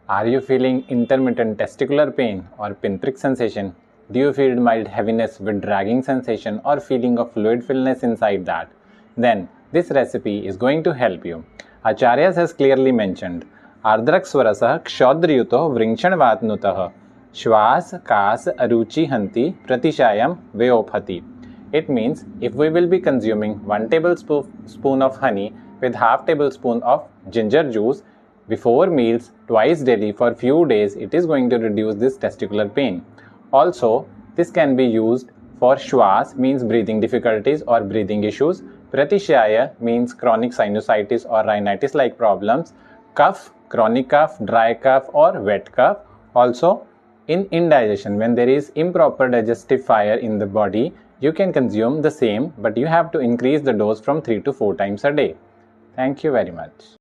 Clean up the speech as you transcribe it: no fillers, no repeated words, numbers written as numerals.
Are you feeling intermittent testicular pain or pinprick sensation? Do you feel mild heaviness with dragging sensation or feeling of fluid fillness inside that? Then this recipe is going to help you. Acharyas has clearly mentioned Ardrak-swarasah kshodriyuto vringshanvatnutah Shwas kas aruchi hanti pratishayam veophati. It means if we will be consuming 1 tablespoon of honey with half tablespoon of ginger juice before meals twice daily for few days, it is going to reduce this testicular pain. Also, this can be used for shwas, means breathing difficulties or breathing issues. Pratishaya means chronic sinusitis or rhinitis like problems. Cough, chronic cough, dry cough or wet cough. Also, in indigestion, when there is improper digestive fire in the body, you can consume the same, but you have to increase the dose from 3 to 4 times a day. Thank you very much.